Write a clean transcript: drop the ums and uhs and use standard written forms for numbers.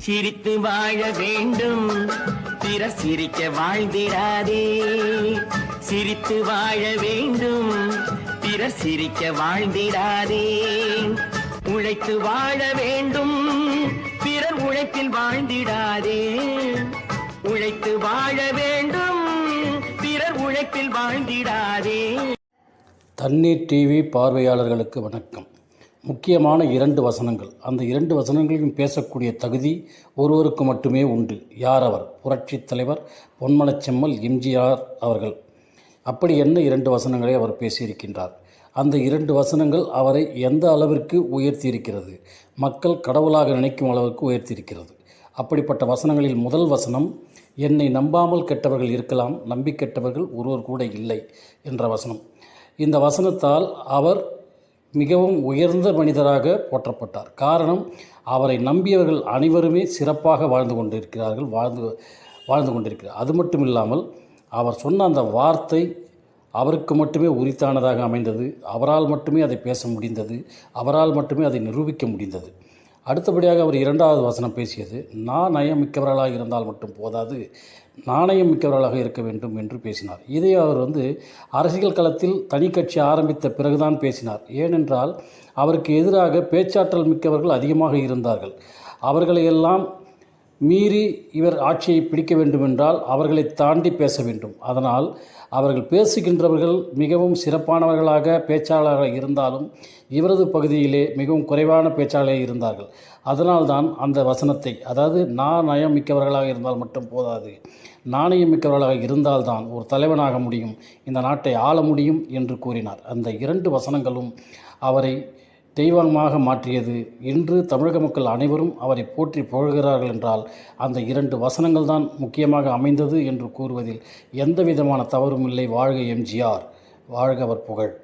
சிரித்து வாழ வேண்டும், பிறர் சிரிக்க வாழ்ந்திடாதே. சிரித்து வாழ வேண்டும், பிறர் சிரிக்க வாழ்ந்திடாதே. உழைத்து வாழ வேண்டும், பிறர் உழைப்பில் வாழ்ந்திடாதே. உழைத்து வாழ வேண்டும், பிறர் உழைப்பில் வாழ்ந்திடாதே. தண்ணீர் டிவி பார்வையாளர்களுக்கு வணக்கம். முக்கியமான 2 வசனங்கள். அந்த 2 வசனங்களையும் பேசக்கூடிய தகுதி ஒருவருக்கு மட்டுமே உண்டு. யார் அவர்? புரட்சித் தலைவர் பொன்மனச்செம்மல் எம்ஜிஆர் அவர்கள். அப்படி என்ன 2 வசனங்களை அவர் பேசியிருக்கின்றார்? அந்த 2 வசனங்கள் அவரை எந்த அளவிற்கு உயர்த்தியிருக்கிறது? மக்கள் கடவுளாக நினைக்கும் அளவிற்கு உயர்த்தியிருக்கிறது. அப்படிப்பட்ட வசனங்களில் முதல் வசனம், என்னை நம்பாமல் கெட்டவர்கள் இருக்கலாம், நம்பி கெட்டவர்கள் ஒருவர் கூட இல்லை என்ற வசனம். இந்த வசனத்தால் அவர் மிகவும் உயர்ந்த மனிதராக போற்றப்பட்டார். காரணம், அவரை நம்பியவர்கள் அனைவருமே சிறப்பாக வாழ்ந்து கொண்டிருக்கிறார். அது மட்டும் இல்லாமல் அவர் சொன்ன அந்த வார்த்தை அவருக்கு மட்டுமே உரித்தானதாக அமைந்தது. அவரால் மட்டுமே அதை பேச முடிந்தது. அவரால் மட்டுமே அதை நிரூபிக்க முடிந்தது. அடுத்தபடியாக அவர் 2வது வசனம் பேசியது, நான் நயமிக்கவர்களாக இருந்தால் மட்டும் போதாது, நாணயம் மிக்கவர்களாக இருக்க வேண்டும் என்று பேசினார். இதை அவர் அரசியல் களத்தில் தனி கட்சி ஆரம்பித்த பிறகுதான் பேசினார். ஏனென்றால் அவருக்கு எதிராக பேச்சாற்றல் மிக்கவர்கள் அதிகமாக இருந்தார்கள். அவர்களையெல்லாம் மீறி இவர் ஆட்சியை பிடிக்க வேண்டுமென்றால் அவர்களை தாண்டி பேச வேண்டும். அதனால் அவர்கள் பேசுகின்றவர்கள் மிகவும் சிறப்பானவர்களாக பேச்சாளராக இருந்தாலும் இவரது பகுதியிலே மிகவும் குறைவான பேச்சாளராக இருந்தார்கள். அதனால்தான் அந்த வசனத்தை, அதாவது நான் நயம் மிக்கவர்களாக இருந்தால் மட்டும் போதாது, நாணயம் மிக்கவர்களாக இருந்தால்தான் ஒரு தலைவனாக முடியும், இந்த நாட்டை ஆள முடியும் என்று கூறினார். அந்த 2 வசனங்களும் அவரை தெய்வமாக மாற்றியது. இன்று தமிழக மக்கள் அனைவரும் அவரை போற்றி புகழ்கிறார்கள் என்றால் அந்த 2 வசனங்கள் தான் முக்கியமாக அமைந்தது என்று கூறுவதில் எந்த விதமான தவறும் இல்லை. வாழ்க எம்ஜிஆர், வாழ்க அவர் புகழ்.